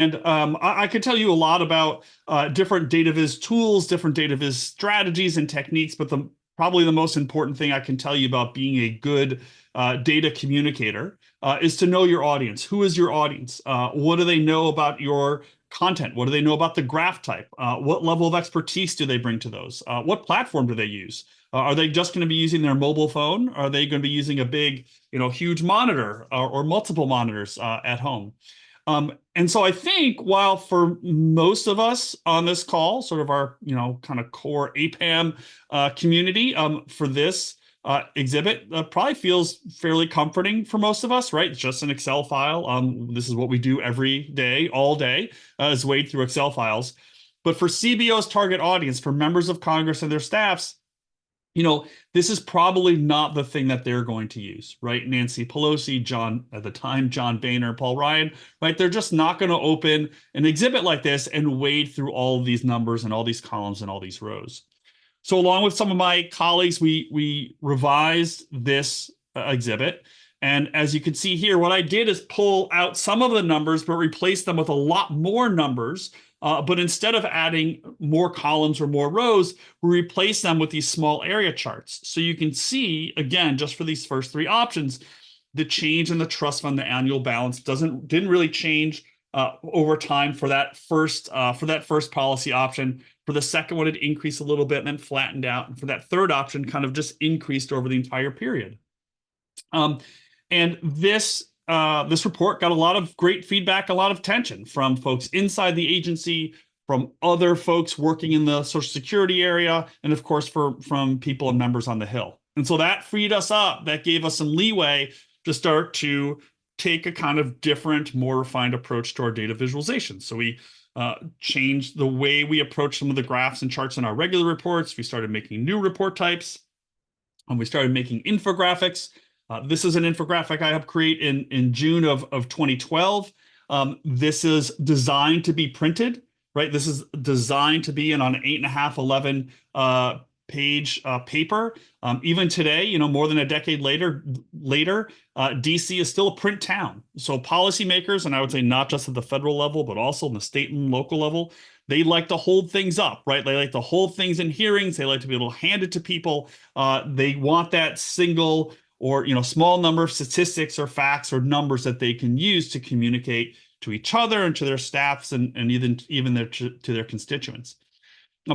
And I could tell you a lot about different data viz tools, different data viz strategies and techniques, but probably the most important thing I can tell you about being a good data communicator is to know your audience. Who is your audience? What do they know about your content? What do they know about the graph type? What level of expertise do they bring to those? What platform do they use? Are they just going to be using their mobile phone? Are they going to be using a big, huge monitor or multiple monitors at home? And so I think while for most of us on this call, sort of our, kind of core APPAM community, for this exhibit probably feels fairly comforting for most of us, right? It's just an Excel file. This is what we do every day, all day, is wade through Excel files. But for CBO's target audience, for members of Congress and their staffs, this is probably not the thing that they're going to use, right? Nancy Pelosi, at the time, John Boehner, Paul Ryan, right? They're just not going to open an exhibit like this and wade through all of these numbers and all these columns and all these rows. So along with some of my colleagues, we revised this exhibit. And as you can see here, what I did is pull out some of the numbers, but replace them with a lot more numbers. But instead of adding more columns or more rows, we replace them with these small area charts. So you can see, again, just for these first three options, the change in the trust fund, the annual balance didn't really change over time for that first policy option. For the second one, it increased a little bit and then flattened out. And for that third option, kind of just increased over the entire period. And this report got a lot of great feedback, a lot of attention from folks inside the agency, from other folks working in the Social Security area, and of course from people and members on the Hill. And so that freed us up. That gave us some leeway to start to take a kind of different, more refined approach to our data visualization. So we changed the way we approach some of the graphs and charts in our regular reports. We started making new report types, and we started making infographics. This is an infographic I helped create in June of 2012. This is designed to be printed, right? This is designed to be on an 8.5, 11 page paper. Even today, more than a decade later, DC is still a print town. So policymakers, and I would say not just at the federal level, but also in the state and local level, they like to hold things up, right? They like to hold things in hearings. They like to be able to hand it to people. They want that single or small number of statistics or facts or numbers that they can use to communicate to each other and to their staffs and even to their constituents.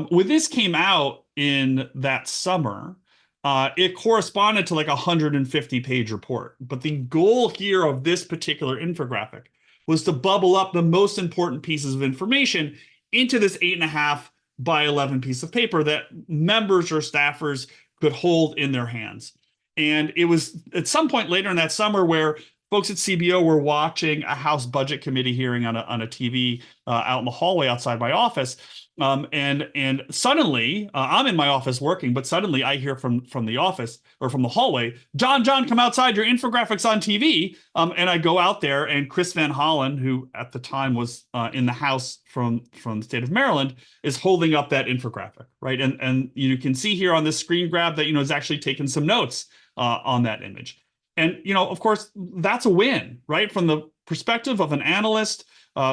When this came out in that summer, it corresponded to like a 150-page report. But the goal here of this particular infographic was to bubble up the most important pieces of information into this 8.5 by 11 piece of paper that members or staffers could hold in their hands. And it was at some point later in that summer where folks at CBO were watching a House Budget Committee hearing on a TV out in the hallway outside my office. And suddenly, I'm in my office working, but suddenly I hear from the office or from the hallway, John, come outside, your infographics on TV. And I go out there, and Chris Van Hollen, who at the time was in the House from the state of Maryland, is holding up that infographic, right? And you can see here on this screen grab that, is actually taking some notes on that image. And, of course, that's a win, right? From the perspective of an analyst,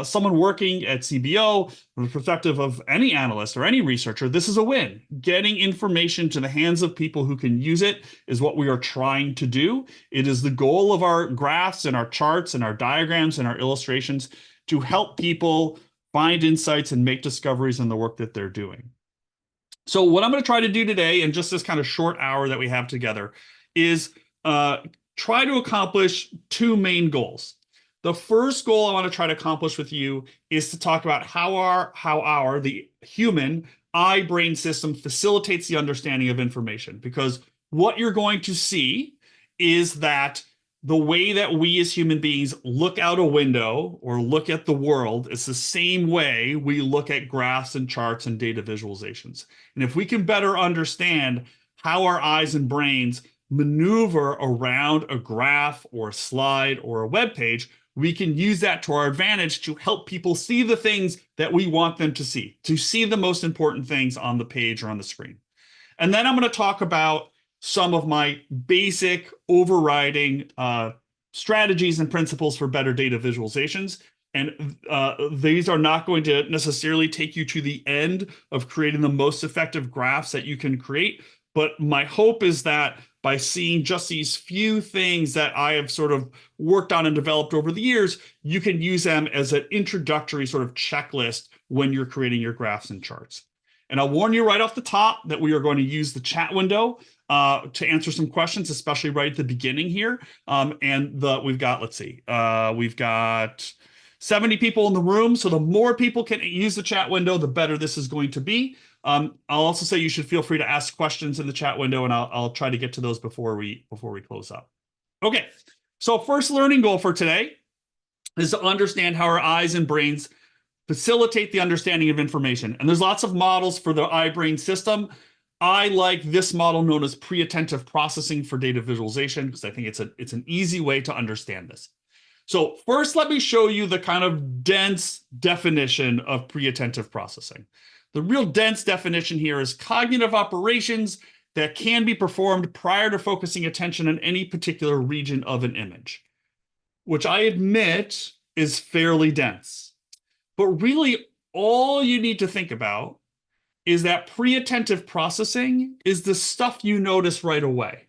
someone working at CBO, from the perspective of any analyst or any researcher, this is a win. Getting information to the hands of people who can use it is what we are trying to do. It is the goal of our graphs and our charts and our diagrams and our illustrations to help people find insights and make discoveries in the work that they're doing. So what I'm going to try to do today, in just this kind of short hour that we have together, is try to accomplish two main goals. The first goal I want to try to accomplish with you is to talk about how the human eye-brain system facilitates the understanding of information. Because what you're going to see is that the way that we as human beings look out a window or look at the world is the same way we look at graphs and charts and data visualizations. And if we can better understand how our eyes and brains maneuver around a graph or a slide or a web page, we can use that to our advantage to help people see the things that we want them to see the most important things on the page or on the screen. And then I'm going to talk about some of my basic overriding strategies and principles for better data visualizations. And these are not going to necessarily take you to the end of creating the most effective graphs that you can create. But my hope is that by seeing just these few things that I have sort of worked on and developed over the years, you can use them as an introductory sort of checklist when you're creating your graphs and charts. And I'll warn you right off the top that we are going to use the chat window to answer some questions, especially right at the beginning here. We've got, let's see, we've got 70 people in the room. So the more people can use the chat window, the better this is going to be. I'll also say you should feel free to ask questions in the chat window, and I'll try to get to those before we close up. Okay, so first learning goal for today is to understand how our eyes and brains facilitate the understanding of information. And there's lots of models for the eye-brain system. I like this model known as pre-attentive processing for data visualization because I think it's an easy way to understand this. So first, let me show you the kind of dense definition of pre-attentive processing. The real dense definition here is cognitive operations that can be performed prior to focusing attention on any particular region of an image, which I admit is fairly dense. But really, all you need to think about is that pre-attentive processing is the stuff you notice right away.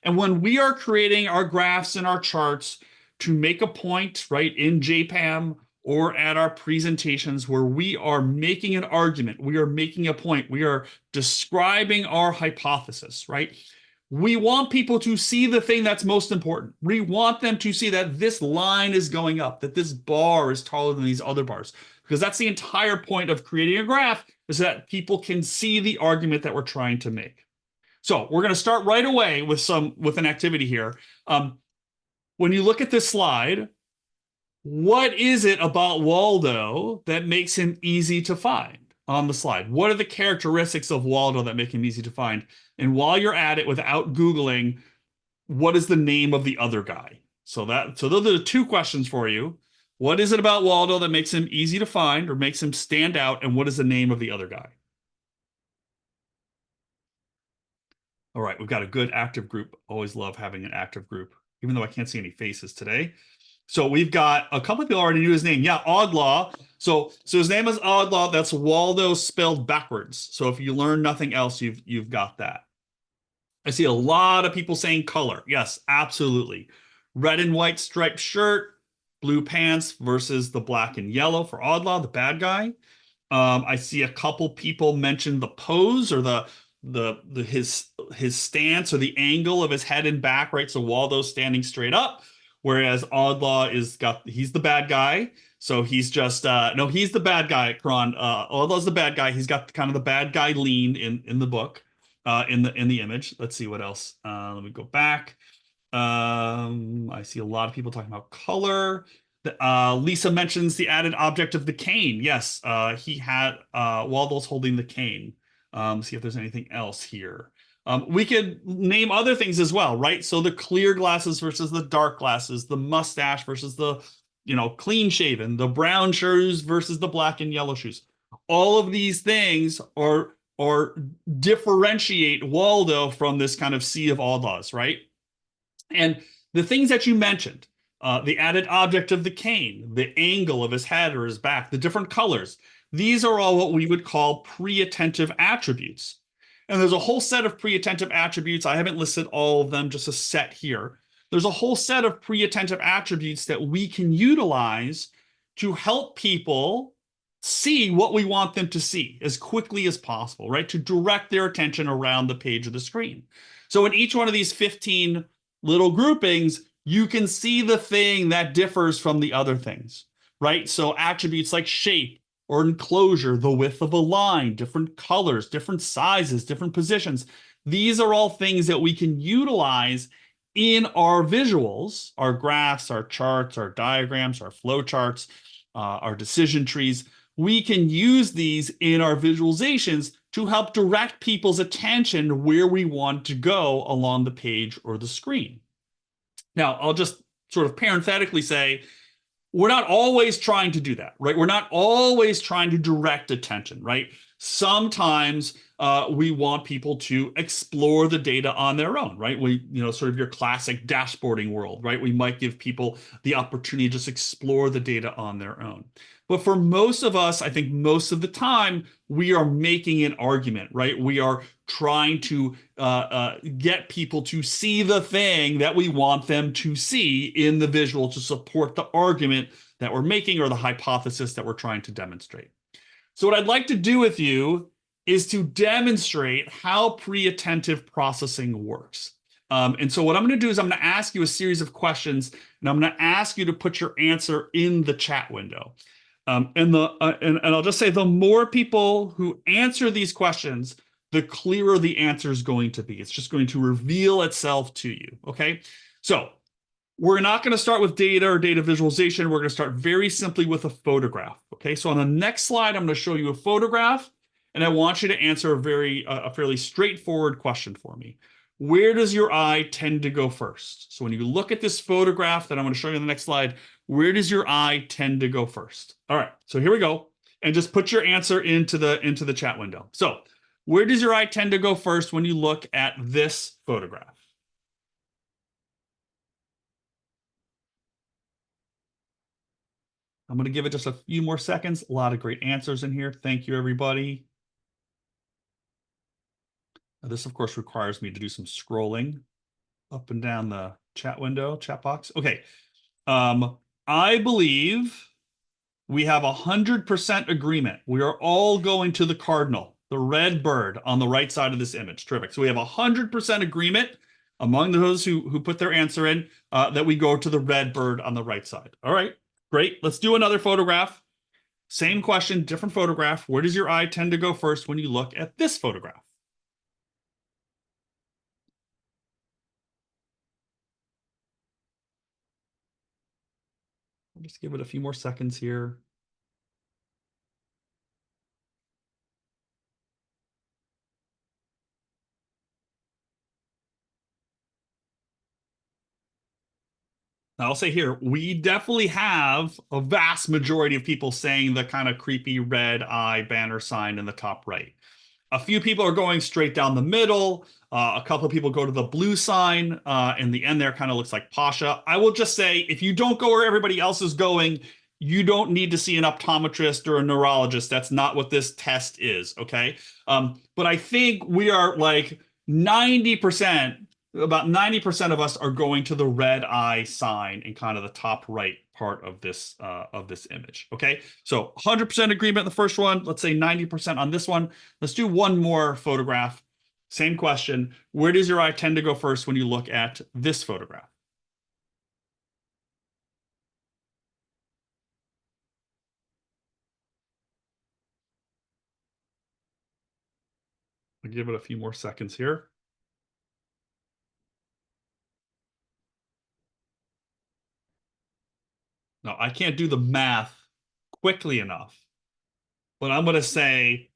And when we are creating our graphs and our charts to make a point, right, in JPAM or at our presentations where we are making an argument, we are making a point, we are describing our hypothesis, right? We want people to see the thing that's most important. We want them to see that this line is going up, that this bar is taller than these other bars, because that's the entire point of creating a graph, is that people can see the argument that we're trying to make. So we're going to start right away with an activity here. When you look at this slide, what is it about Waldo that makes him easy to find on the slide? What are the characteristics of Waldo that make him easy to find? And while you're at it, without Googling, what is the name of the other guy? So those are the two questions for you. What is it about Waldo that makes him easy to find or makes him stand out? And what is the name of the other guy? All right, we've got a good active group. Always love having an active group, even though I can't see any faces today. So we've got a couple of people already knew his name. Yeah, Oddlaw. So his name is Oddlaw. That's Waldo spelled backwards. So if you learn nothing else, you've got that. I see a lot of people saying color. Yes, absolutely. Red and white striped shirt, blue pants versus the black and yellow for Oddlaw, the bad guy. I see a couple people mention the pose or his stance or the angle of his head and back, right? So Waldo's standing straight up, whereas Oddlaw he's the bad guy. So he's just no, he's the bad guy, Kron. Oddlaw's the bad guy. He's got kind of the bad guy lean in the book, in the image. Let's see what else. Let me go back. I see a lot of people talking about color. Lisa mentions the added object of the cane. Yes, Waldo's holding the cane. See if there's anything else here. We could name other things as well, right? So the clear glasses versus the dark glasses, the mustache versus the, clean shaven, the brown shoes versus the black and yellow shoes. All of these things are differentiate Waldo from this kind of sea of Oddlaws, right? And the things that you mentioned, the added object of the cane, the angle of his head or his back, the different colors, these are all what we would call pre-attentive attributes. And there's a whole set of pre-attentive attributes. I haven't listed all of them, just a set here. There's a whole set of pre-attentive attributes that we can utilize to help people see what we want them to see as quickly as possible, right? To direct their attention around the page of the screen. So in each one of these 15 little groupings, you can see the thing that differs from the other things, right? So attributes like shape or enclosure, the width of a line, different colors, different sizes, different positions. These are all things that we can utilize in our visuals, our graphs, our charts, our diagrams, our flow charts, our decision trees. We can use these in our visualizations to help direct people's attention where we want to go along the page or the screen. Now, I'll just sort of parenthetically say, we're not always trying to do that, right? We're not always trying to direct attention, right? Sometimes we want people to explore the data on their own, right? Sort of your classic dashboarding world, right? We might give people the opportunity to just explore the data on their own. But for most of us, I think most of the time, we are making an argument, right? We are trying to get people to see the thing that we want them to see in the visual to support the argument that we're making or the hypothesis that we're trying to demonstrate. So what I'd like to do with you is to demonstrate how pre-attentive processing works. And so what I'm going to do is I'm going to ask you a series of questions, and I'm going to ask you to put your answer in the chat window. And I'll just say the more people who answer these questions, the clearer the answer is going to be. It's just going to reveal itself to you. Okay. So we're not going to start with data or data visualization. We're going to start very simply with a photograph. Okay. So on the next slide, I'm going to show you a photograph, and I want you to answer a fairly straightforward question for me. Where does your eye tend to go first? So when you look at this photograph that I'm going to show you on the next slide, where does your eye tend to go first? All right, so here we go. And just put your answer into the chat window. So where does your eye tend to go first when you look at this photograph? I'm going to give it just a few more seconds. A lot of great answers in here. Thank you, everybody. Now, this, of course, requires me to do some scrolling up and down the chat window, chat box. Okay. I believe we have 100% agreement. We are all going to the cardinal, the red bird on the right side of this image. Terrific. So we have 100% agreement among those who put their answer in that we go to the red bird on the right side. All right, great. Let's do another photograph. Same question, different photograph. Where does your eye tend to go first when you look at this photograph? I'll just give it a few more seconds here. I'll say here, we definitely have a vast majority of people saying the kind of creepy red eye banner sign in the top right. A few people are going straight down the middle. A couple of people go to the blue sign. In the end there kind of looks like Pasha. I will just say, if you don't go where everybody else is going, you don't need to see an optometrist or a neurologist. That's not what this test is, okay? But I think we are like 90%, about 90% of us are going to the red eye sign in kind of the top right part of this image. Okay, so 100% agreement in the first one. Let's say 90% on this one. Let's do one more photograph. Same question. Where does your eye tend to go first when you look at this photograph? I'll give it a few more seconds here. Now, I can't do the math quickly enough, but I'm going to say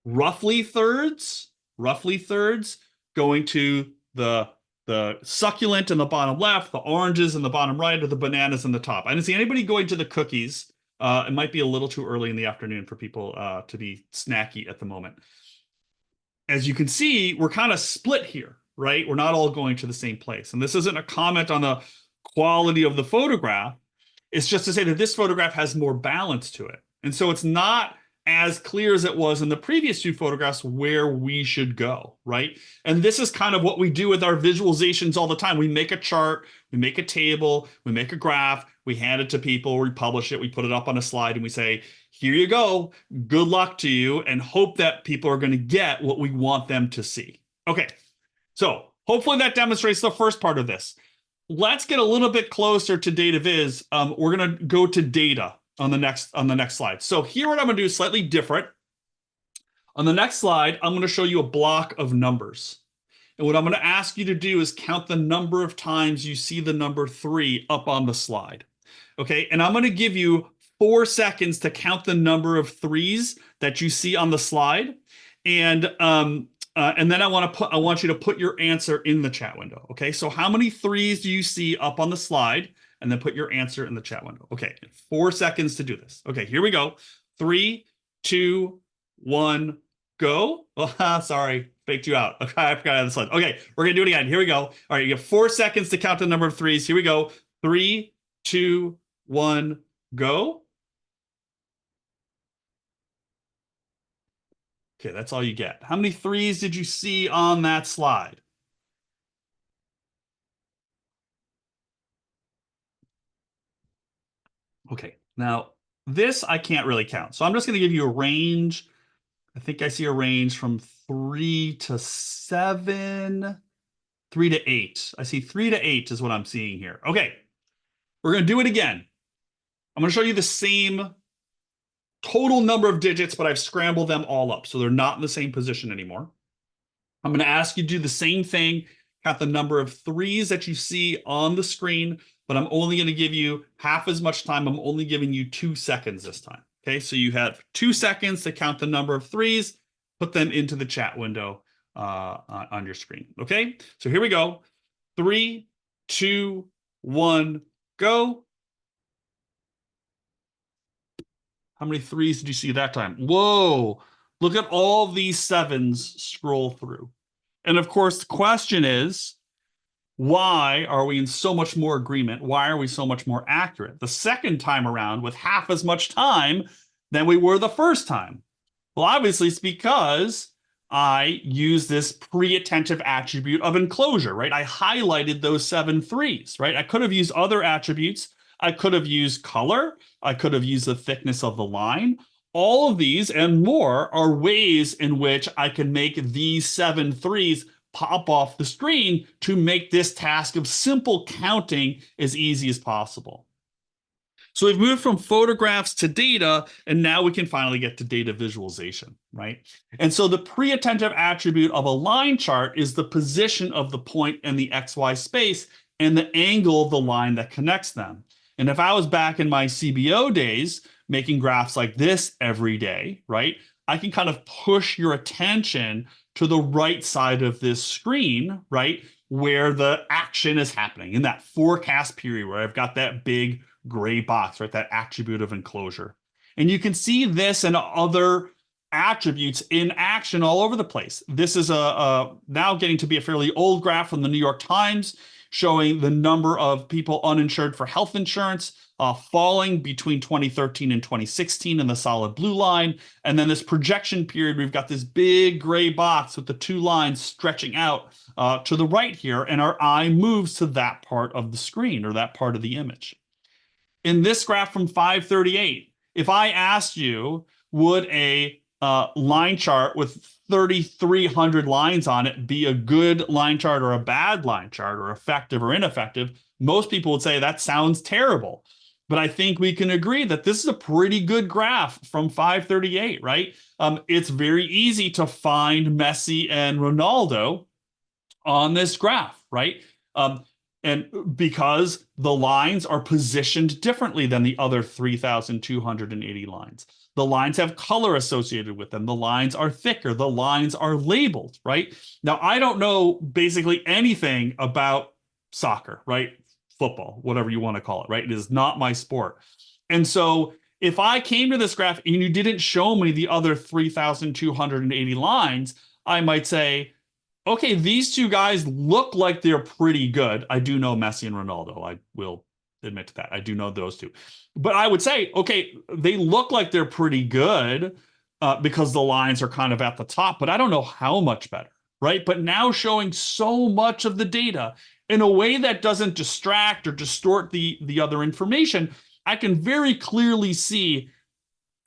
roughly thirds going to the succulent in the bottom left, the oranges in the bottom right, or the bananas in the top. I didn't see anybody going to the cookies. It might be a little too early in the afternoon for people to be snacky at the moment. As you can see, we're kind of split here, right? We're not all going to the same place. And this isn't a comment on the quality of the photograph. It's just to say that this photograph has more balance to it. And so it's not as clear as it was in the previous two photographs where we should go, right? And this is kind of what we do with our visualizations all the time. We make a chart, we make a table, we make a graph, we hand it to people, we publish it, we put it up on a slide, and we say, here you go, good luck to you, and hope that people are going to get what we want them to see. Okay, so hopefully that demonstrates the first part of this. Let's get a little bit closer to data viz. We're going to go to data on the next slide. So here what I'm going to do is slightly different. On the next slide, I'm going to show you a block of numbers. And what I'm going to ask you to do is count the number of times you see the number 3 up on the slide. Okay, and I'm going to give you 4 seconds to count the number of 3s that you see on the slide. And then I want you to put your answer in the chat window. Okay, so how many 3s do you see up on the slide? and then put your answer in the chat window. Okay, 4 seconds to do this. Okay, here we go. 3, 2, 1, go. Oh, sorry, faked you out. Okay, I forgot how this one. Okay, we're gonna do it again. Here we go. All right, you get 4 seconds to count the number of threes. Here we go. 3, 2, 1, go. Okay, that's all you get. How many threes did you see on that slide? Okay, now this I can't really count. So I'm just going to give you a range. I think I see a range from 3 to 7, 3 to 8. I see 3 to 8 is what I'm seeing here. Okay, we're going to do it again. I'm going to show you the same total number of digits, but I've scrambled them all up. So they're not in the same position anymore. I'm going to ask you to do the same thing, count the number of threes that you see on the screen, but I'm only going to give you half as much time. I'm only giving you 2 seconds this time. Okay, so you have 2 seconds to count the number of threes, put them into the chat window on your screen. Okay, so here we go. 3, 2, 1, go. How many threes did you see that time? Whoa, look at all these sevens scroll through. And of course, the question is, why are we in so much more agreement? Why are we so much more accurate the second time around with half as much time than we were the first time? Well, obviously, it's because I use this pre-attentive attribute of enclosure, right? I highlighted those 7 threes, right? I could have used other attributes. I could have used color. I could have used the thickness of the line. All of these and more are ways in which I can make these 7 threes pop off the screen to make this task of simple counting as easy as possible. So we've moved from photographs to data, and now we can finally get to data visualization, right? And so the pre-attentive attribute of a line chart is the position of the point in the XY space and the angle of the line that connects them. And if I was back in my CBO days, making graphs like this every day, right? I can kind of push your attention to the right side of this screen, right? Where the action is happening in that forecast period where I've got that big gray box, right? That attribute of enclosure. And you can see this and other attributes in action all over the place. This is now getting to be a fairly old graph from the New York Times showing the number of people uninsured for health insurance falling between 2013 and 2016 in the solid blue line. And then this projection period, we've got this big gray box with the 2 lines stretching out to the right here, and our eye moves to that part of the screen or that part of the image. In this graph from 538, if I asked you, would a line chart with 3,300 lines on it be a good line chart or a bad line chart or effective or ineffective? Most people would say that sounds terrible. But I think we can agree that this is a pretty good graph from 538, right? It's very easy to find Messi and Ronaldo on this graph, right? And because the lines are positioned differently than the other 3,280 lines. The lines have color associated with them. The lines are thicker. The lines are labeled, right? Now, I don't know basically anything about soccer, right? Football, whatever you want to call it, right? It is not my sport. And so if I came to this graph and you didn't show me the other 3,280 lines, I might say, okay, these 2 guys look like they're pretty good. I do know Messi and Ronaldo. I will admit to that. I do know those 2. But I would say, okay, they look like they're pretty good because the lines are kind of at the top, but I don't know how much better, right? But now showing so much of the data in a way that doesn't distract or distort the other information, I can very clearly see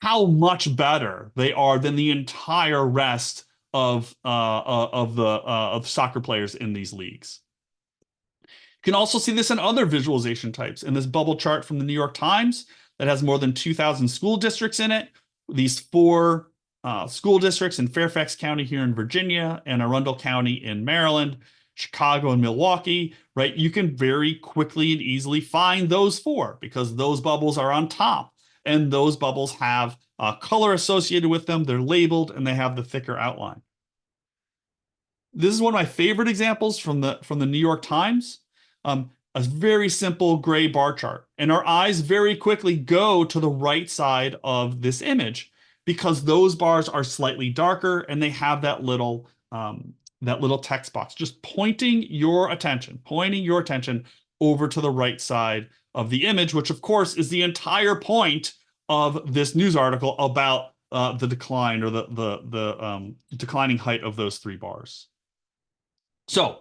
how much better they are than the entire rest of soccer players in these leagues. You can also see this in other visualization types. In this bubble chart from the New York Times that has more than 2,000 school districts in it, these 4 school districts in Fairfax County here in Virginia, and Arundel County in Maryland, Chicago and Milwaukee, right? You can very quickly and easily find those 4 because those bubbles are on top, and those bubbles have color associated with them. They're labeled and they have the thicker outline. This is one of my favorite examples from the New York Times. a very simple gray bar chart. And our eyes very quickly go to the right side of this image because those bars are slightly darker and they have that little text box, just pointing your attention over to the right side of the image, which of course is the entire point of this news article about the decline or the declining height of those three bars. So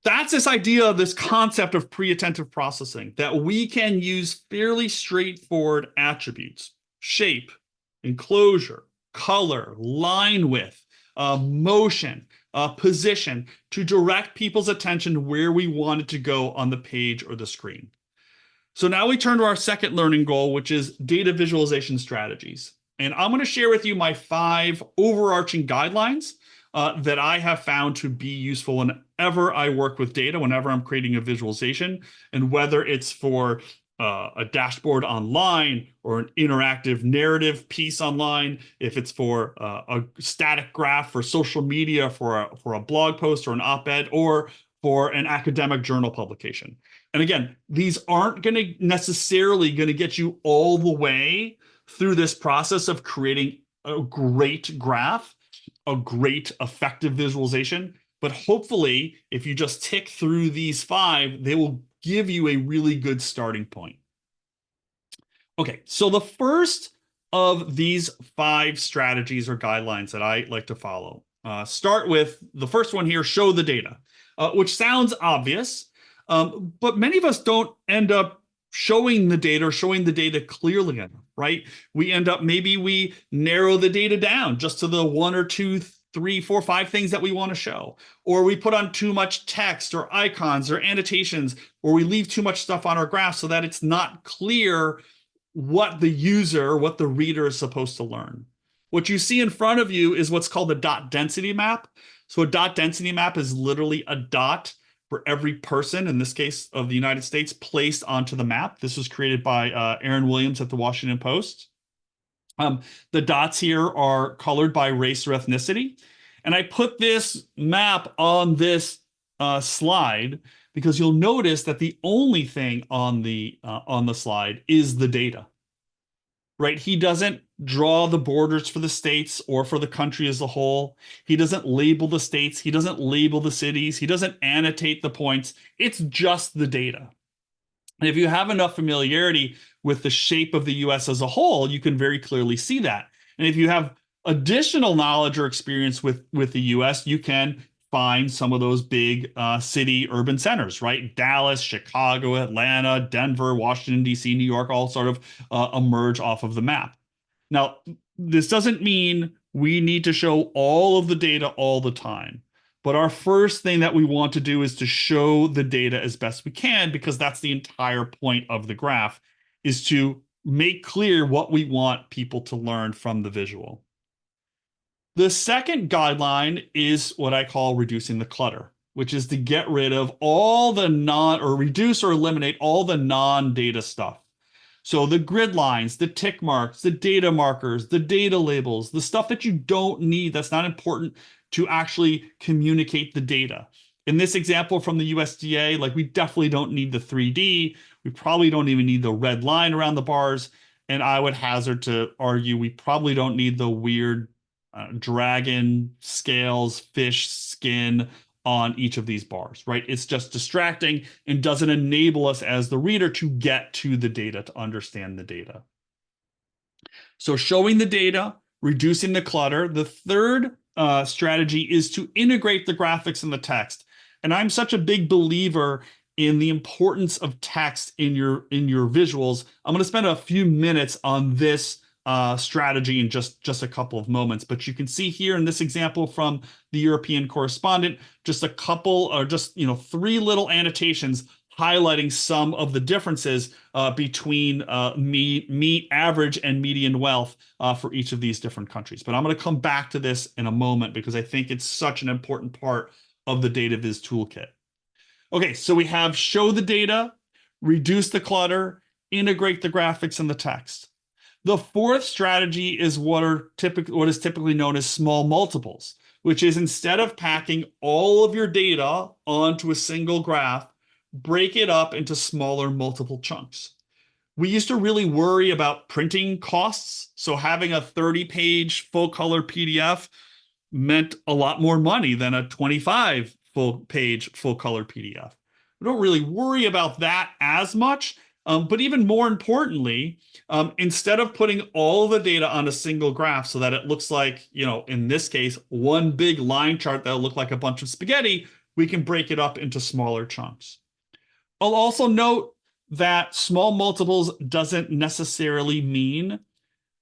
that's this idea of this concept of pre-attentive processing, that we can use fairly straightforward attributes, shape, enclosure, color, line width, motion, position, to direct people's attention where we want it to go on the page or the screen. So now we turn to our second learning goal, which is data visualization strategies. And I'm going to share with you my 5 overarching guidelines that I have found to be useful whenever I work with data, whenever I'm creating a visualization, and whether it's for a dashboard online or an interactive narrative piece online, if it's for a static graph for social media, for a blog post or an op-ed, or for an academic journal publication. And again, these aren't necessarily going to get you all the way through this process of creating a great graph, a great effective visualization. But hopefully, if you just tick through these 5, they will give you a really good starting point. Okay, so the first of these 5 strategies or guidelines that I like to follow start with the first one here: show the data, which sounds obvious, but many of us don't end up showing the data or showing the data clearly enough, right? Maybe we narrow the data down just to the 1 or 2, 3, 4, 5 things that we want to show, or we put on too much text or icons or annotations, or we leave too much stuff on our graph so that it's not clear what the reader is supposed to learn. What you see in front of you is what's called a dot density map. So a dot density map is literally a dot for every person, in this case of the United States, placed onto the map. This was created by Aaron Williams at the Washington Post. The dots here are colored by race or ethnicity. And I put this map on this slide because you'll notice that the only thing on the slide is the data, right? He doesn't draw the borders for the states or for the country as a whole. He doesn't label the states. He doesn't label the cities. He doesn't annotate the points. It's just the data. And if you have enough familiarity with the shape of the US as a whole, you can very clearly see that. And if you have additional knowledge or experience with the US, you can find some of those big city urban centers, right? Dallas, Chicago, Atlanta, Denver, Washington, D.C., New York, all sort of emerge off of the map. Now, this doesn't mean we need to show all of the data all the time. But our first thing that we want to do is to show the data as best we can, because that's the entire point of the graph, is to make clear what we want people to learn from the visual. The second guideline is what I call reducing the clutter, which is to get rid of all the reduce or eliminate all the non-data stuff. So the grid lines, the tick marks, the data markers, the data labels, the stuff that you don't need, that's not important to actually communicate the data. In this example from the USDA, like, we definitely don't need the 3D. We probably don't even need the red line around the bars. And I would hazard to argue we probably don't need the weird dragon scales, fish skin on each of these bars, right? It's just distracting and doesn't enable us as the reader to get to the data, to understand the data. So showing the data, reducing the clutter. The third strategy is to integrate the graphics and the text. And I'm such a big believer in the importance of text in your visuals. I'm going to spend a few minutes on this strategy in just a couple of moments. But you can see here in this example from the European correspondent, just a couple, or just 3 little annotations highlighting some of the differences between average and median wealth for each of these different countries. But I'm going to come back to this in a moment because I think it's such an important part of the data viz toolkit. Okay, so we have show the data, reduce the clutter, integrate the graphics and the text. The fourth strategy is what is typically known as small multiples, which is, instead of packing all of your data onto a single graph, break it up into smaller multiple chunks. We used to really worry about printing costs. So having a 30-page full color PDF meant a lot more money than a 25 full page full color PDF. We don't really worry about that as much. But even more importantly, instead of putting all the data on a single graph so that it looks like, in this case, one big line chart that'll look like a bunch of spaghetti, we can break it up into smaller chunks. I'll also note that small multiples doesn't necessarily mean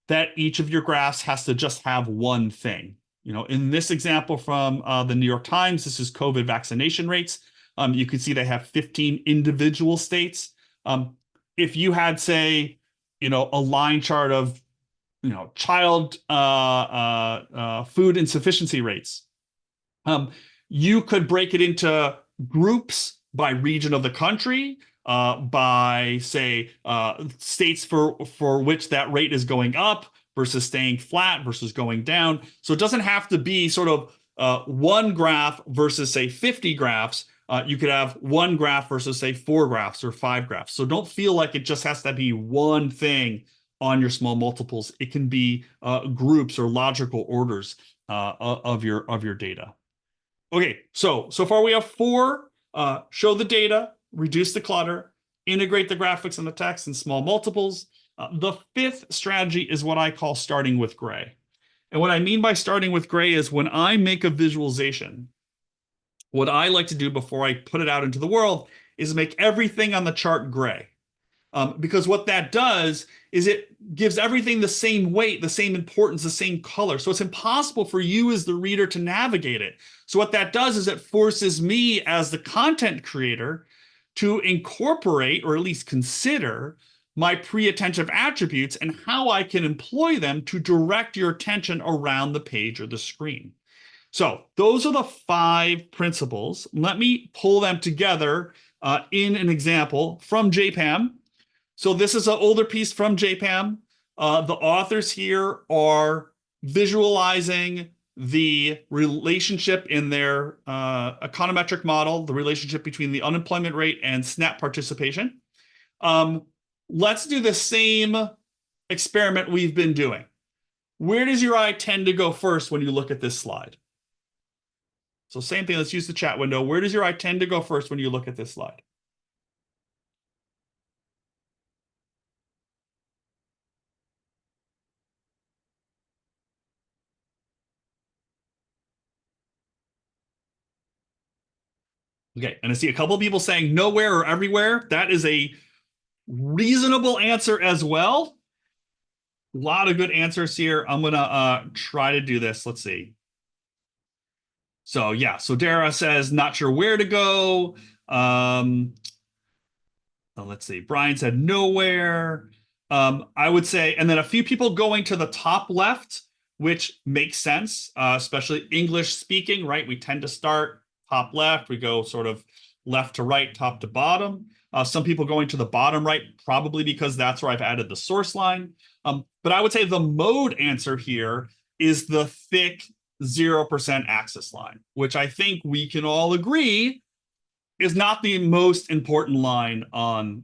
that each of your graphs has to just have one thing. In this example from the New York Times, this is COVID vaccination rates. You can see they have 15 individual states. If you had, say, a line chart of, child food insufficiency rates, you could break it into groups by region of the country, by, say, states for which that rate is going up versus staying flat versus going down. So it doesn't have to be sort of one graph versus, say, 50 graphs. You could have one graph versus, say, 4 graphs or 5 graphs. So don't feel like it just has to be one thing on your small multiples. It can be groups or logical orders of your data. Okay, so far we have 4. Show the data, reduce the clutter, integrate the graphics and the text in small multiples. The 5th strategy is what I call starting with gray. And what I mean by starting with gray is when I make a visualization, what I like to do before I put it out into the world is make everything on the chart gray. Because what that does is it gives everything the same weight, the same importance, the same color. So it's impossible for you as the reader to navigate it. So what that does is it forces me as the content creator to incorporate, or at least consider, my pre-attentive attributes and how I can employ them to direct your attention around the page or the screen. So those are the 5 principles. Let me pull them together in an example from JPAM. So this is an older piece from JPAM. The authors here are visualizing the relationship in their econometric model, the relationship between the unemployment rate and SNAP participation. Let's do the same experiment we've been doing. Where does your eye tend to go first when you look at this slide? So same thing, let's use the chat window. Where does your eye tend to go first when you look at this slide? Okay, and I see a couple of people saying nowhere or everywhere. That is a reasonable answer as well. A lot of good answers here. I'm gonna try to do this. Let's see. So yeah, so Dara says not sure where to go. Let's see. Brian said nowhere. I would say, and then a few people going to the top left, which makes sense, especially English speaking, right? We tend to start top left. We go sort of left to right, top to bottom. Some people going to the bottom right, probably because that's where I've added the source line. But I would say the mode answer here is the thick 0% axis line, which I think we can all agree is not the most important line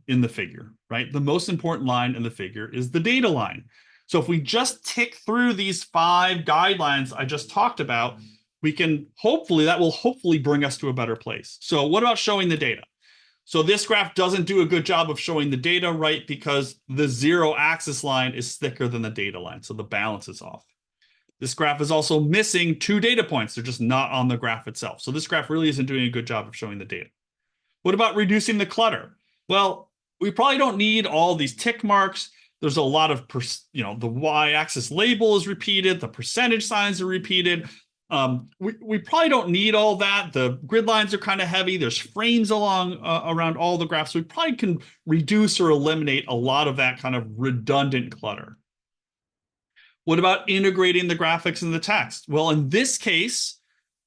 in the figure, right? The most important line in the figure is the data line. So if we just tick through these 5 guidelines I just talked about, that will hopefully bring us to a better place. So what about showing the data? So this graph doesn't do a good job of showing the data, right? Because the 0 axis line is thicker than the data line. So the balance is off. This graph is also missing 2 data points. They're just not on the graph itself. So this graph really isn't doing a good job of showing the data. What about reducing the clutter? Well, we probably don't need all these tick marks. There's a lot of, the y-axis label is repeated. The percentage signs are repeated. We probably don't need all that. The grid lines are kind of heavy. There's frames around all the graphs. So we probably can reduce or eliminate a lot of that kind of redundant clutter. What about integrating the graphics and the text? Well, in this case,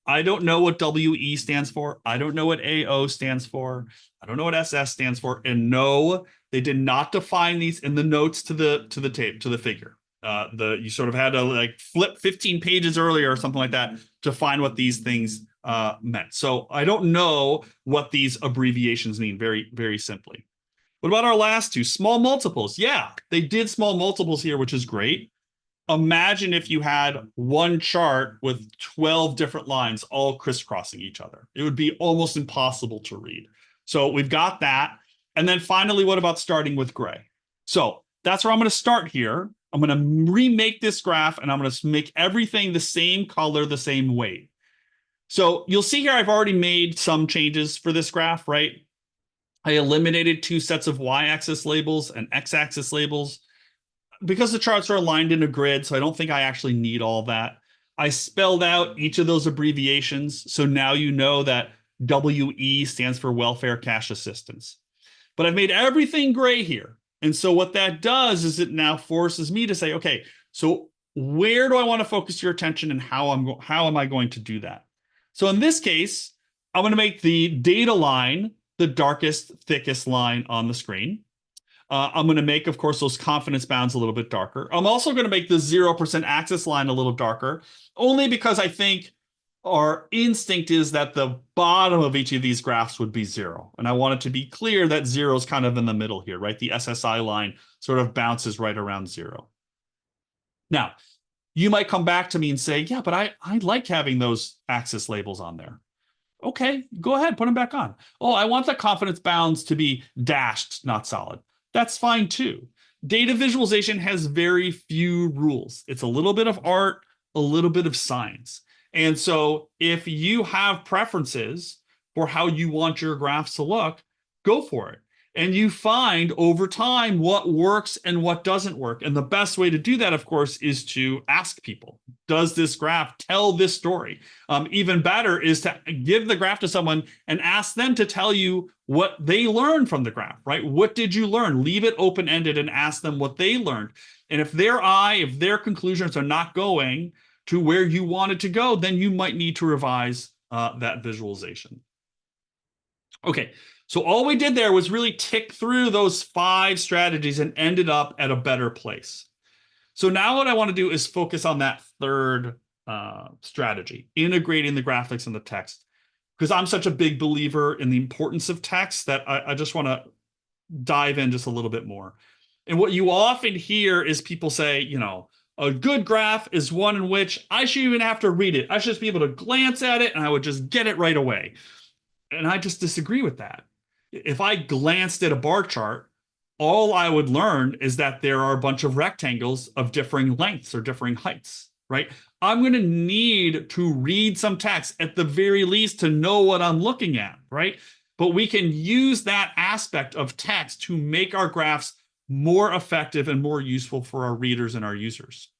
I don't know what WE stands for. I don't know what AO stands for. I don't know what SS stands for. And no, they did not define these in the notes to the figure. You sort of had to like flip 15 pages earlier or something like that to find what these things meant. So I don't know what these abbreviations mean very, very simply. What about our last two? Small multiples. Yeah, they did small multiples here, which is great. Imagine if you had one chart with 12 different lines all crisscrossing each other. It would be almost impossible to read. So we've got that. And then finally, what about starting with gray? So that's where I'm going to start here. I'm going to remake this graph and I'm going to make everything the same color, the same weight. So you'll see here I've already made some changes for this graph, right? I eliminated two sets of y-axis labels and x-axis labels because the charts are aligned in a grid, so I don't think I actually need all that. I spelled out each of those abbreviations, so now you know that WE stands for Welfare Cash Assistance. But I've made everything gray here. And so what that does is it now forces me to say, okay, so where do I want to focus your attention and how am I going to do that? So in this case, I'm going to make the data line the darkest, thickest line on the screen. I'm going to make, of course, those confidence bounds a little bit darker. I'm also going to make the 0% axis line a little darker, only because I think our instinct is that the bottom of each of these graphs would be 0. And I want it to be clear that 0 is kind of in the middle here, right? The SSI line sort of bounces right around 0. Now, you might come back to me and say, yeah, but I like having those axis labels on there. Okay, go ahead, put them back on. Oh, I want the confidence bounds to be dashed, not solid. That's fine too. Data visualization has very few rules. It's a little bit of art, a little bit of science. And so if you have preferences for how you want your graphs to look, go for it. And you find over time what works and what doesn't work. And the best way to do that, of course, is to ask people, does this graph tell this story? Even better is to give the graph to someone and ask them to tell you what they learned from the graph, right? What did you learn? Leave it open-ended and ask them what they learned. And if their conclusions are not going to where you want it to go, then you might need to revise that visualization. Okay, so all we did there was really tick through those 5 strategies and ended up at a better place. So now what I want to do is focus on that third strategy, integrating the graphics and the text, because I'm such a big believer in the importance of text that I just want to dive in just a little bit more. And what you often hear is people say, you know, a good graph is one in which I should even have to read it. I should just be able to glance at it and I would just get it right away. And I just disagree with that. If I glanced at a bar chart, all I would learn is that there are a bunch of rectangles of differing lengths or differing heights, right? I'm going to need to read some text at the very least to know what I'm looking at, right? But we can use that aspect of text to make our graphs more effective and more useful for our readers and our users.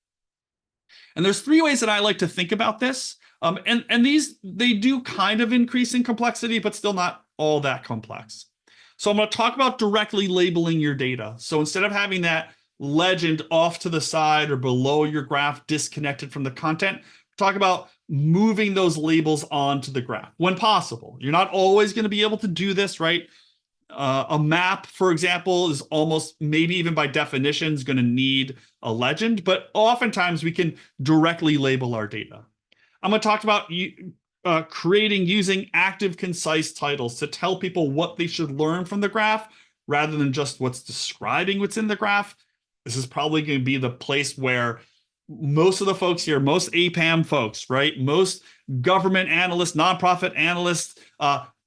And there's 3 ways that I like to think about this. And these, they do kind of increase in complexity, but still not all that complex. So I'm going to talk about directly labeling your data. So instead of having that legend off to the side or below your graph disconnected from the content, talk about moving those labels onto the graph when possible. You're not always going to be able to do this, right? A map, for example, is almost, maybe even by definition, is going to need a legend, but oftentimes we can directly label our data. I'm going to talk about creating using active, concise titles to tell people what they should learn from the graph rather than just what's describing what's in the graph. This is probably going to be the place where most of the folks here, most APPAM folks, right? Most government analysts, nonprofit analysts,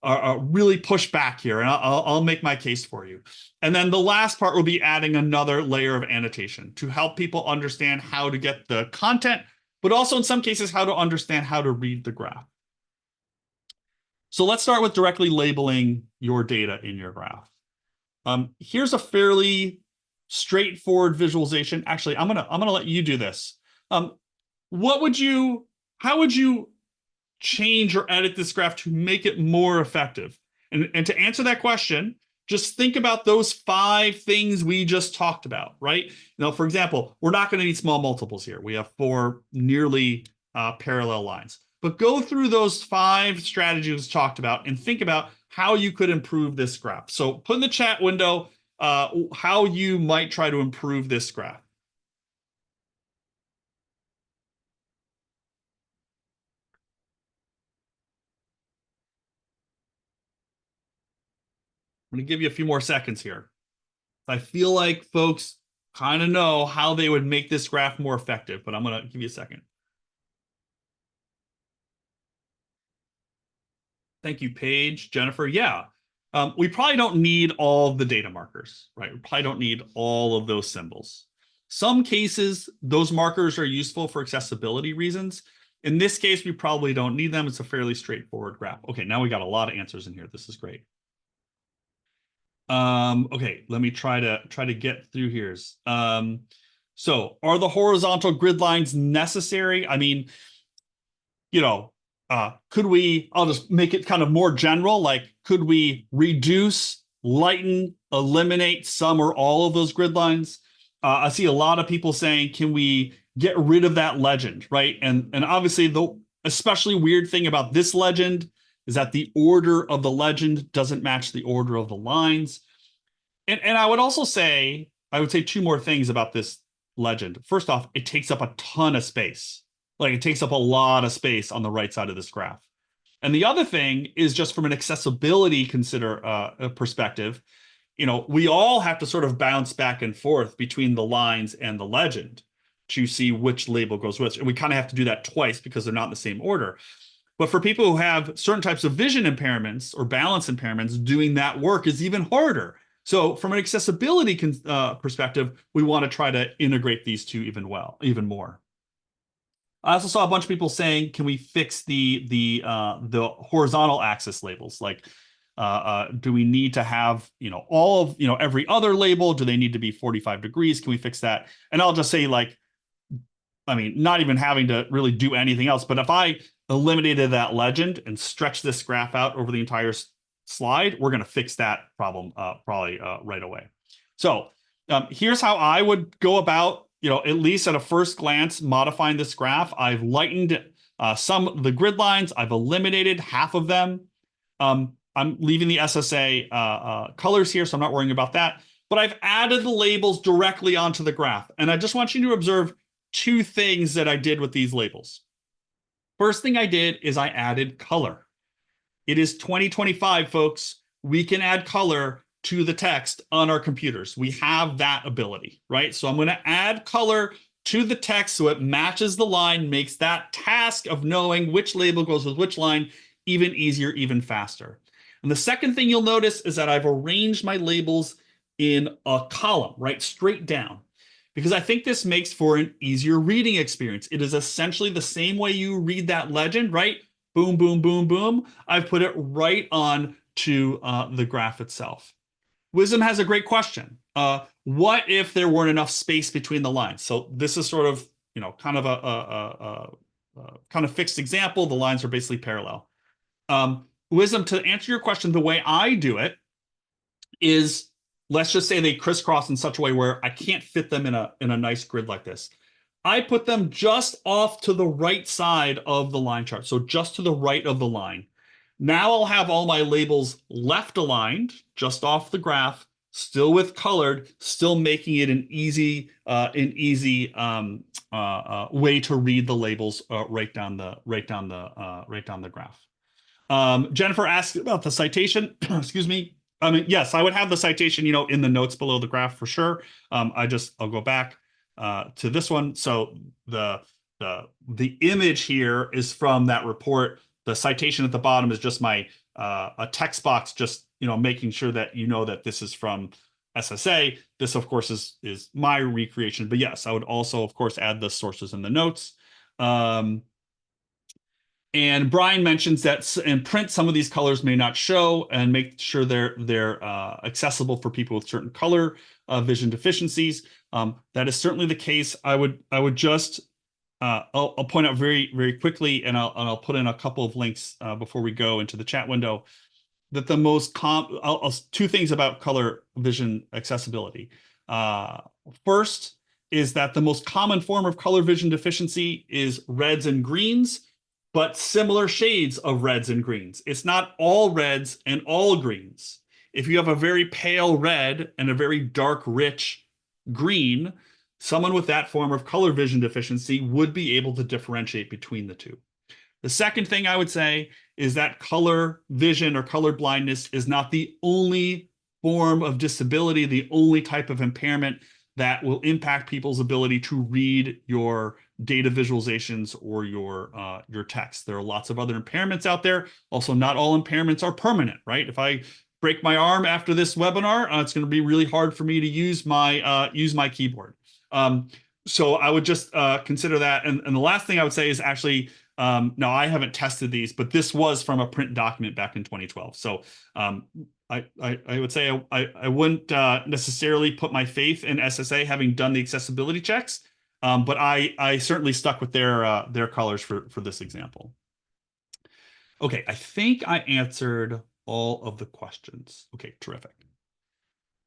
are really push back here, and I'll make my case for you. And then the last part will be adding another layer of annotation to help people understand how to get the content, but also in some cases how to understand how to read the graph. So let's start with directly labeling your data in your graph. Here's a fairly straightforward visualization. Actually, I'm gonna let you do this. How would you change or edit this graph to make it more effective? And to answer that question, just think about those 5 things we just talked about, right? Now, for example, we're not going to need small multiples here. We have 4 nearly parallel lines. But go through those 5 strategies we talked about and think about how you could improve this graph. So put in the chat window how you might try to improve this graph. I'm going to give you a few more seconds here. I feel like folks kind of know how they would make this graph more effective, but I'm going to give you a second. Thank you, Paige, Jennifer. Yeah, we probably don't need all the data markers, right? We probably don't need all of those symbols. Some cases, those markers are useful for accessibility reasons. In this case, we probably don't need them. It's a fairly straightforward graph. Okay, now we got a lot of answers in here. This is great. Okay, let me try to get through here. So are the horizontal grid lines necessary? I mean, you know, could we, I'll just make it kind of more general, like could we reduce, lighten, eliminate some or all of those grid lines? I see a lot of people saying, can we get rid of that legend, right? And obviously the especially weird thing about this legend is that the order of the legend doesn't match the order of the lines. And I would also say, I would say two more things about this legend. First off, it takes up a ton of space. Like it takes up a lot of space on the right side of this graph. And the other thing is just from an accessibility perspective, you know, we all have to sort of bounce back and forth between the lines and the legend to see which label goes which. And we kind of have to do that twice because they're not in the same order. But for people who have certain types of vision impairments or balance impairments, doing that work is even harder. So from an accessibility perspective, we want to try to integrate these two even more. I also saw a bunch of people saying, can we fix the horizontal axis labels? Like, do we need to have, you know, all of, you know, every other label? Do they need to be 45 degrees? Can we fix that? And I'll just say, like, I mean, not even having to really do anything else, but if I eliminated that legend and stretched this graph out over the entire slide, we're going to fix that problem probably right away. So here's how I would go about, you know, at least at a first glance, modifying this graph. I've lightened some of the grid lines. I've eliminated half of them. I'm leaving the SSA colors here, so I'm not worrying about that. But I've added the labels directly onto the graph. And I just want you to observe two things that I did with these labels. First thing I did is I added color. It is 2025, folks. We can add color to the text on our computers. We have that ability, right? So I'm going to add color to the text so it matches the line, makes that task of knowing which label goes with which line even easier, even faster. And the second thing you'll notice is that I've arranged my labels in a column, right, straight down, because I think this makes for an easier reading experience. It is essentially the same way you read that legend, right? Boom, boom, boom, boom. I've put it right on to the graph itself. Wisdom has a great question. What if there weren't enough space between the lines? So this is sort of, you know, kind of a kind of fixed example. The lines are basically parallel. Wisdom, to answer your question, the way I do it is, let's just say they crisscross in such a way where I can't fit them in a nice grid like this. I put them just off to the right side of the line chart. So just to the right of the line. Now I'll have all my labels left aligned, just off the graph, still with colored, still making it an easy way to read the labels right down the graph. Jennifer asked about the citation. Excuse me. I mean, yes, I would have the citation, you know, in the notes below the graph for sure. I'll go back to this one. So the image here is from that report. The citation at the bottom is just my a text box, just, you know, making sure that you know that this is from SSA. This, of course, is my recreation. But yes, I would also, of course, add the sources in the notes. And Brian mentions that in print, some of these colors may not show, and make sure they're accessible for people with certain color vision deficiencies. That is certainly the case. I would just I'll point out very, very quickly, and I'll put in a couple of links before we go into the chat window, that the most two things about color vision accessibility. First is that the most common form of color vision deficiency is reds and greens, but similar shades of reds and greens. It's not all reds and all greens. If you have a very pale red and a very dark, rich green, someone with that form of color vision deficiency would be able to differentiate between the two. The second thing I would say is that color vision or color blindness is not the only form of disability, the only type of impairment that will impact people's ability to read your data visualizations or your text. There are lots of other impairments out there. Also, not all impairments are permanent, right? If I break my arm after this webinar, it's going to be really hard for me to use my keyboard. So I would just consider that. And the last thing I would say is actually, no, I haven't tested these, but this was from a print document back in 2012. So I would say I wouldn't necessarily put my faith in SSA having done the accessibility checks, but I certainly stuck with their colors for this example. Okay, I think I answered all of the questions. Okay, terrific.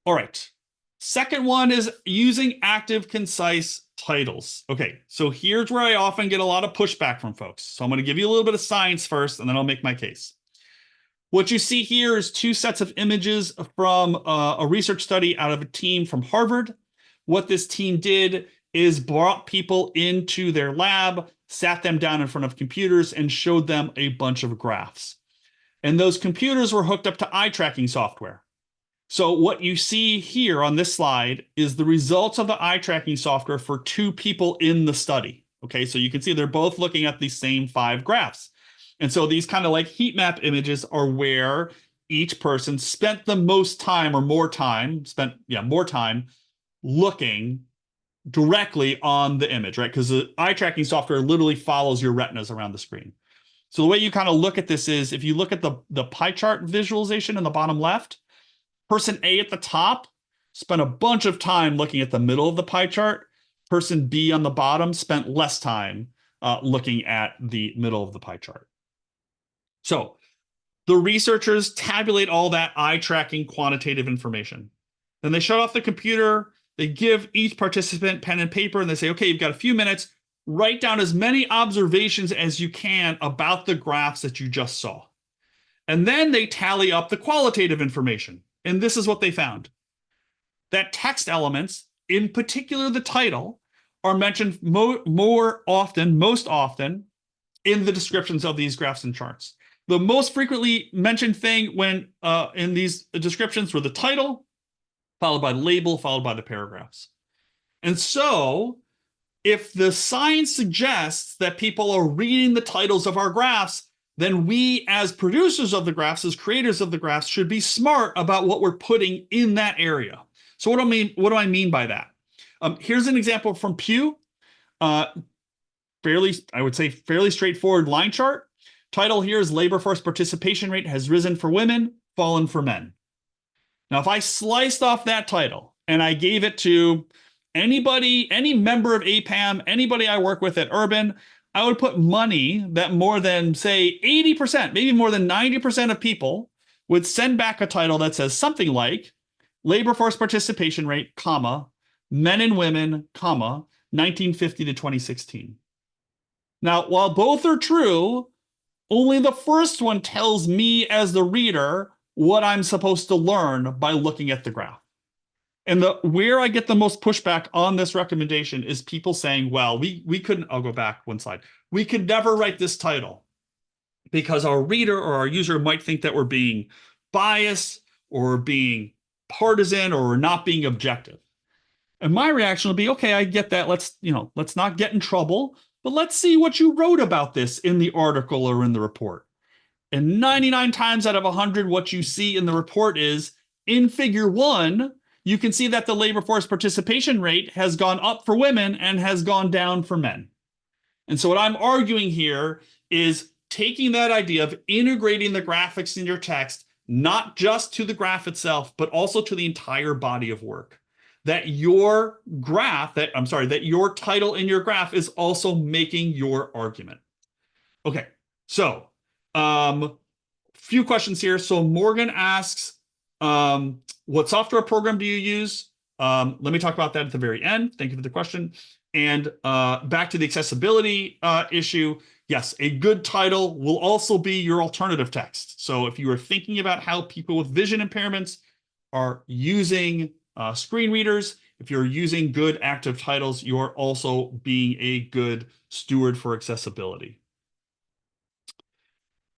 All right. Second one is using active, concise titles. Okay, so here's where I often get a lot of pushback from folks. So I'm going to give you a little bit of science first, and then I'll make my case. What you see here is two sets of images from a research study out of a team from Harvard. What this team did is brought people into their lab, sat them down in front of computers, and showed them a bunch of graphs. And those computers were hooked up to eye tracking software. So what you see here on this slide is the results of the eye tracking software for two people in the study. Okay, so you can see they're both looking at these same 5 graphs. And so these kind of like heat map images are where each person spent the most time or more time, more time looking directly on the image, right? Because the eye tracking software literally follows your retinas around the screen. So the way you kind of look at this is if you look at the pie chart visualization in the bottom left, person A at the top spent a bunch of time looking at the middle of the pie chart. Person B on the bottom spent less time looking at the middle of the pie chart. So the researchers tabulate all that eye tracking quantitative information. Then they shut off the computer. They give each participant pen and paper, and they say, okay, you've got a few minutes. Write down as many observations as you can about the graphs that you just saw. And then they tally up the qualitative information. And this is what they found. That text elements, in particular the title, are mentioned most often in the descriptions of these graphs and charts. The most frequently mentioned thing when in these descriptions were the title, followed by the label, followed by the paragraphs. And so if the science suggests that people are reading the titles of our graphs, then we as producers of the graphs, as creators of the graphs, should be smart about what we're putting in that area. So what do I mean by that? Here's an example from Pew. I would say fairly straightforward line chart. Title here is labor force participation rate has risen for women, fallen for men. Now, if I sliced off that title and I gave it to anybody, any member of APPAM, anybody I work with at Urban, I would put money that more than, say, 80%, maybe more than 90% of people would send back a title that says something like labor force participation rate, comma, men and women, comma, 1950 to 2016. Now, while both are true, only the first one tells me as the reader what I'm supposed to learn by looking at the graph. And where I get the most pushback on this recommendation is people saying, well, we couldn't, I'll go back one slide. We could never write this title because our reader or our user might think that we're being biased or being partisan or not being objective. And my reaction will be, okay, I get that. Let's not get in trouble, but let's see what you wrote about this in the article or in the report. And 99 times out of 100, what you see in the report is in figure 1, you can see that the labor force participation rate has gone up for women and has gone down for men. And so what I'm arguing here is taking that idea of integrating the graphics in your text, not just to the graph itself, but also to the entire body of work. That your your title in your graph is also making your argument. Okay, so few questions here. So Morgan asks, what software program do you use? Let me talk about that at the very end. Thank you for the question. And back to the accessibility issue. Yes, a good title will also be your alternative text. So if you are thinking about how people with vision impairments are using screen readers, if you're using good active titles, you're also being a good steward for accessibility.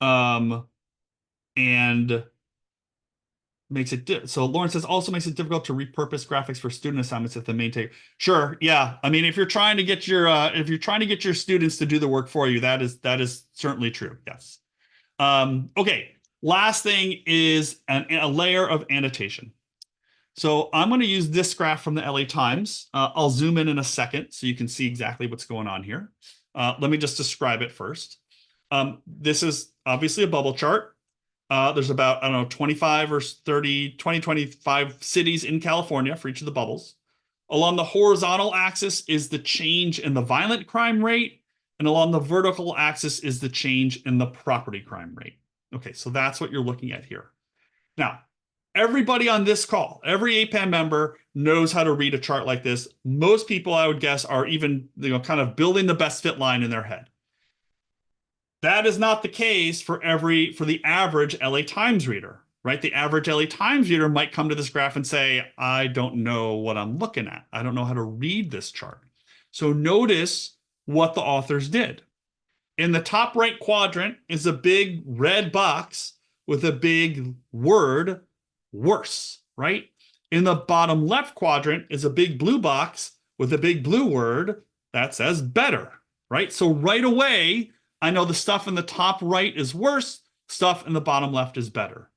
And makes it so Lauren says also makes it difficult to repurpose graphics for student assignments if the main take. Sure, yeah. I mean, if you're trying to get your students to do the work for you, that is certainly true. Yes. Okay. Last thing is a layer of annotation. So I'm going to use this graph from the LA Times. I'll zoom in a second so you can see exactly what's going on here. Let me just describe it first. This is obviously a bubble chart. There's about, I don't know, 25 or 30, 20, 25 cities in California for each of the bubbles. Along the horizontal axis is the change in the violent crime rate, and along the vertical axis is the change in the property crime rate. Okay, so that's what you're looking at here. Now, everybody on this call, every APPAM member knows how to read a chart like this. Most people, I would guess, are even, kind of building the best fit line in their head. That is not the case for the average LA Times reader, right? The average LA Times reader might come to this graph and say, I don't know what I'm looking at. I don't know how to read this chart. So notice what the authors did. In the top right quadrant is a big red box with a big word, worse, right? In the bottom left quadrant is a big blue box with a big blue word that says better, right? So right away, I know the stuff in the top right is worse, stuff in the bottom left is better.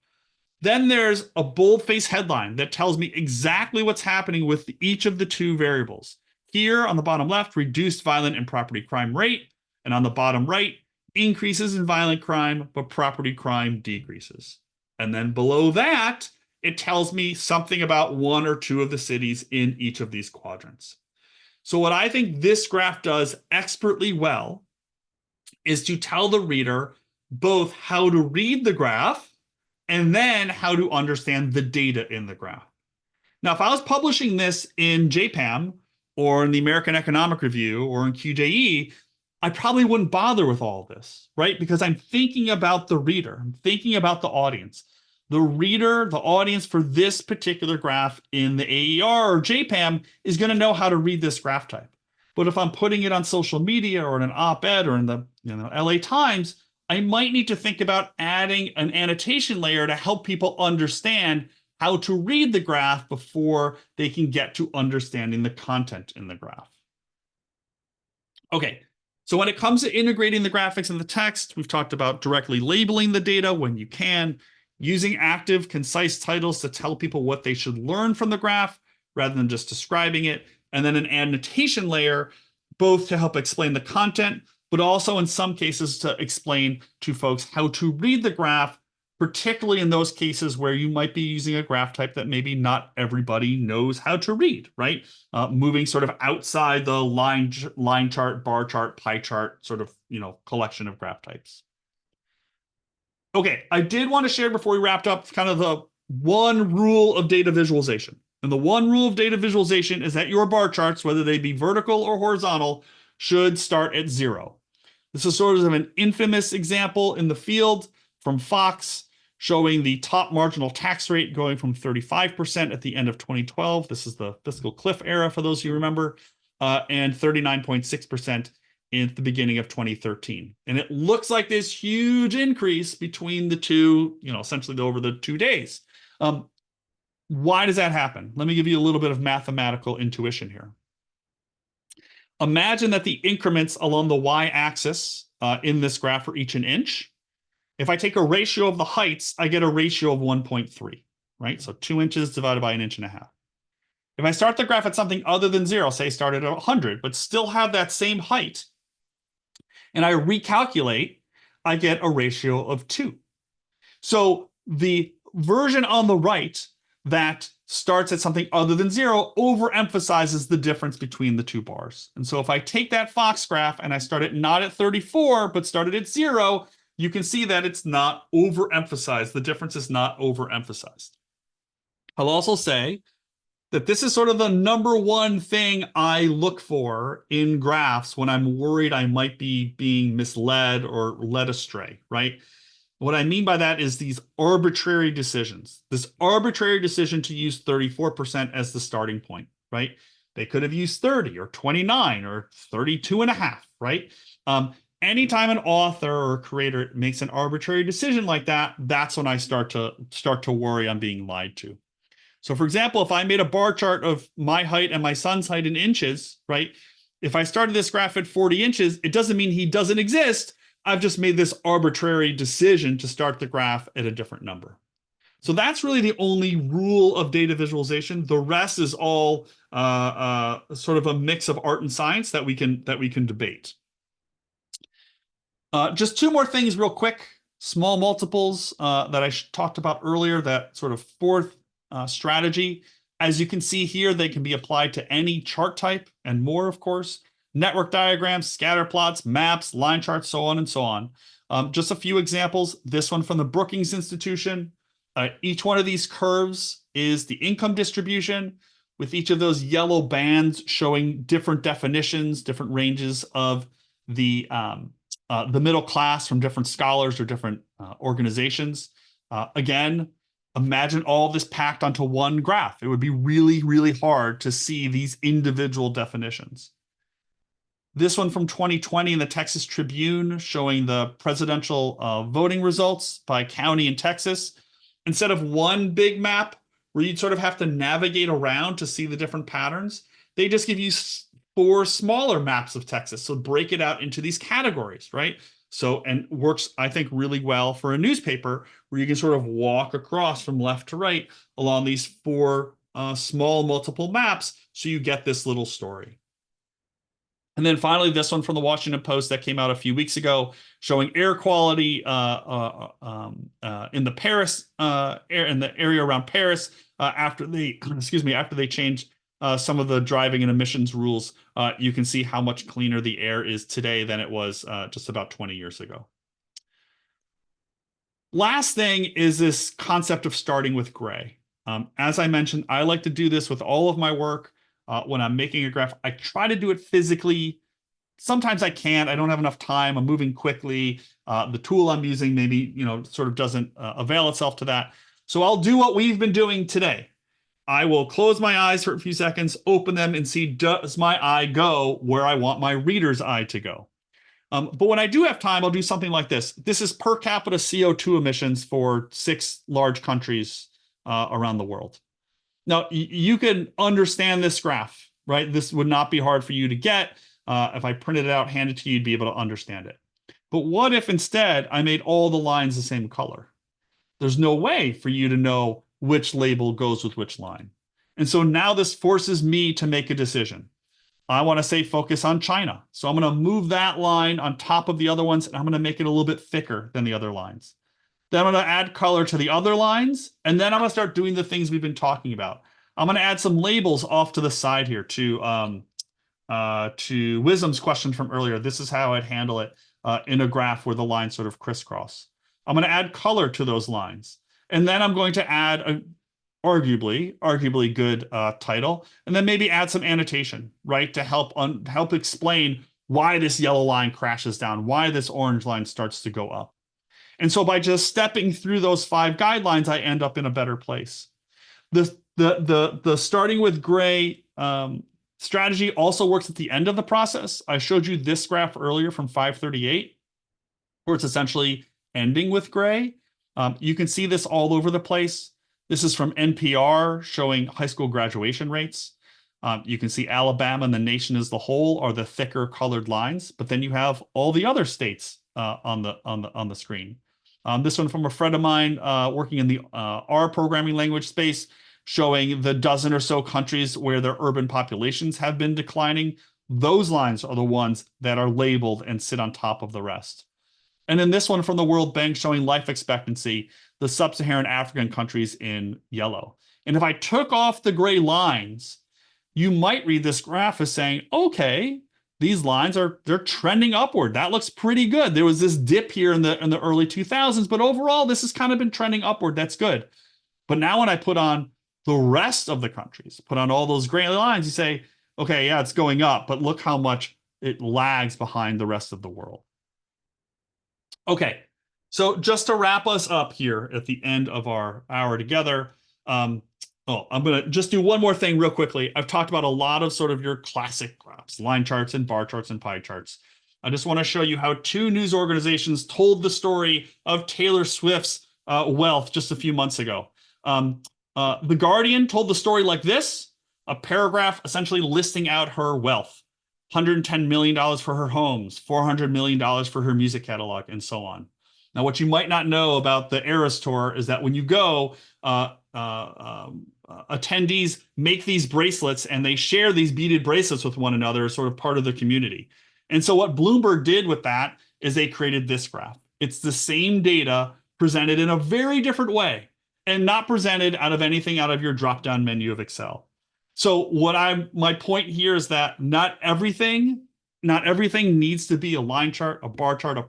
Then there's a boldface headline that tells me exactly what's happening with each of the two variables. Here on the bottom left, reduced violent and property crime rate, and on the bottom right, increases in violent crime, but property crime decreases. And then below that, it tells me something about one or two of the cities in each of these quadrants. So what I think this graph does expertly well is to tell the reader both how to read the graph and then how to understand the data in the graph. Now, if I was publishing this in JPAM or in the American Economic Review or in QJE, I probably wouldn't bother with all this, right? Because I'm thinking about the reader, I'm thinking about the audience. The reader, the audience for this particular graph in the AER or JPAM is going to know how to read this graph type. But if I'm putting it on social media or in an op-ed or in the LA Times, I might need to think about adding an annotation layer to help people understand how to read the graph before they can get to understanding the content in the graph. Okay, so when it comes to integrating the graphics and the text, we've talked about directly labeling the data when you can, using active, concise titles to tell people what they should learn from the graph rather than just describing it, and then an annotation layer, both to help explain the content, but also in some cases to explain to folks how to read the graph, particularly in those cases where you might be using a graph type that maybe not everybody knows how to read, right? Moving sort of outside the line chart, bar chart, pie chart sort of, collection of graph types. Okay, I did want to share before we wrapped up kind of the one rule of data visualization. And the one rule of data visualization is that your bar charts, whether they be vertical or horizontal, should start at 0. This is sort of an infamous example in the field from Fox showing the top marginal tax rate going from 35% at the end of 2012. This is the fiscal cliff era, for those who remember, and 39.6% in the beginning of 2013. And it looks like this huge increase between the two, essentially over the 2 days. Why does that happen? Let me give you a little bit of mathematical intuition here. Imagine that the increments along the y-axis in this graph are each an inch. If I take a ratio of the heights, I get a ratio of 1.3, right? So 2 inches divided by 1.5 inches. If I start the graph at something other than 0, say start at 100, but still have that same height, and I recalculate, I get a ratio of 2. So the version on the right that starts at something other than 0 overemphasizes the difference between the two bars. And so if I take that Fox graph and I start it not at 34, but started at 0, you can see that it's not overemphasized. The difference is not overemphasized. I'll also say that this is sort of the number one thing I look for in graphs when I'm worried I might be being misled or led astray, right? What I mean by that is these arbitrary decisions. This arbitrary decision to use 34% as the starting point, right? They could have used 30 or 29 or 32.5, right? Anytime an author or creator makes an arbitrary decision like that, that's when I start to worry I'm being lied to. So for example, if I made a bar chart of my height and my son's height in inches, right? If I started this graph at 40 inches, it doesn't mean he doesn't exist. I've just made this arbitrary decision to start the graph at a different number. So that's really the only rule of data visualization. The rest is all sort of a mix of art and science that we can debate. Just two more things real quick. Small multiples that I talked about earlier, that sort of fourth strategy. As you can see here, they can be applied to any chart type and more, of course. Network diagrams, scatter plots, maps, line charts, so on and so on. Just a few examples. This one from the Brookings Institution. Each one of these curves is the income distribution, with each of those yellow bands showing different definitions, different ranges of the middle class from different scholars or different organizations. Again, imagine all this packed onto one graph. It would be really, really hard to see these individual definitions. This one from 2020 in the Texas Tribune showing the presidential voting results by county in Texas. Instead of one big map where you'd sort of have to navigate around to see the different patterns, they just give you four smaller maps of Texas. So break it out into these categories, right? So, and works, I think, really well for a newspaper where you can sort of walk across from left to right along these four small multiple maps. So you get this little story. And then finally, this one from the Washington Post that came out a few weeks ago, showing air quality in the Paris in the area around Paris after they after they changed some of the driving and emissions rules. You can see how much cleaner the air is today than it was just about 20 years ago. Last thing is this concept of starting with gray. As I mentioned, I like to do this with all of my work. When I'm making a graph, I try to do it physically. Sometimes I can't. I don't have enough time. I'm moving quickly. The tool I'm using maybe, sort of doesn't avail itself to that. So I'll do what we've been doing today. I will close my eyes for a few seconds, open them, and see, does my eye go where I want my reader's eye to go? But when I do have time, I'll do something like this. This is per capita CO2 emissions for 6 large countries around the world. Now, you can understand this graph, right? This would not be hard for you to get. If I printed it out, handed to you, you'd be able to understand it. But what if instead I made all the lines the same color? There's no way for you to know which label goes with which line. And so now this forces me to make a decision. I want to say focus on China. So I'm going to move that line on top of the other ones, and I'm going to make it a little bit thicker than the other lines. Then I'm going to add color to the other lines, and then I'm going to start doing the things we've been talking about. I'm going to add some labels off to the side here to Wisdom's question from earlier. This is how I'd handle it in a graph where the lines sort of crisscross. I'm going to add color to those lines. And then I'm going to add a arguably good title, and then maybe add some annotation, right, to help explain why this yellow line crashes down, why this orange line starts to go up. And so by just stepping through those 5 guidelines, I end up in a better place. The starting with gray strategy also works at the end of the process. I showed you this graph earlier from 538, where it's essentially ending with gray. You can see this all over the place. This is from NPR showing high school graduation rates. You can see Alabama and the nation as the whole are the thicker colored lines, but then you have all the other states on the screen. This one from a friend of mine working in the R programming language space, showing the dozen or so countries where their urban populations have been declining. Those lines are the ones that are labeled and sit on top of the rest. And then this one from the World Bank showing life expectancy, the sub-Saharan African countries in yellow. And if I took off the gray lines, you might read this graph as saying, okay, these lines they're trending upward. That looks pretty good. There was this dip here in the early 2000s, but overall, this has kind of been trending upward. That's good. But now when I put on the rest of the countries, put on all those gray lines, you say, okay, yeah, it's going up, but look how much it lags behind the rest of the world. Okay, so just to wrap us up here at the end of our hour together, I'm going to just do one more thing real quickly. I've talked about a lot of sort of your classic graphs, line charts and bar charts and pie charts. I just want to show you how two news organizations told the story of Taylor Swift's wealth just a few months ago. The Guardian told the story like this, a paragraph essentially listing out her wealth. $110 million for her homes, $400 million for her music catalog, and so on. Now, what you might not know about the Eras Tour is that when you go, attendees make these bracelets and they share these beaded bracelets with one another as sort of part of the community. And so what Bloomberg did with that is they created this graph. It's the same data presented in a very different way and not presented out of anything out of your drop-down menu of Excel. So my point here is that not everything needs to be a line chart, a bar chart, a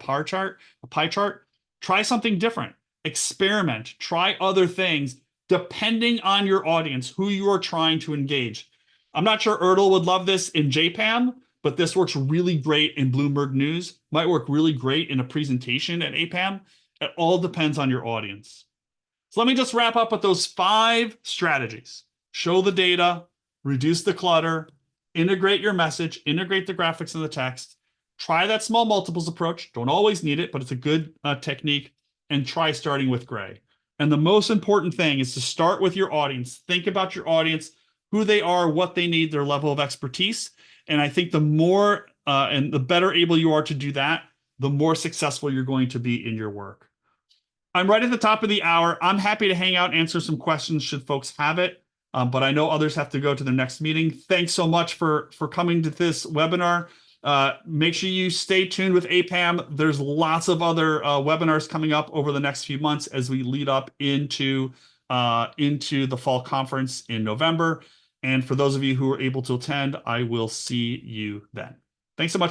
pie chart. Try something different. Experiment. Try other things depending on your audience, who you are trying to engage. I'm not sure Ertl would love this in JPAM, but this works really great in Bloomberg News. Might work really great in a presentation at APPAM. It all depends on your audience. So let me just wrap up with those 5 strategies. Show the data, reduce the clutter, integrate your message, integrate the graphics and the text, try that small multiples approach. Don't always need it, but it's a good technique, and try starting with gray. And the most important thing is to start with your audience. Think about your audience, who they are, what they need, their level of expertise. And I think the more and the better able you are to do that, the more successful you're going to be in your work. I'm right at the top of the hour. I'm happy to hang out and answer some questions should folks have it. But I know others have to go to their next meeting. Thanks so much for coming to this webinar. Make sure you stay tuned with APPAM. There's lots of other webinars coming up over the next few months as we lead up into the fall conference in November. And for those of you who are able to attend, I will see you then. Thanks so much.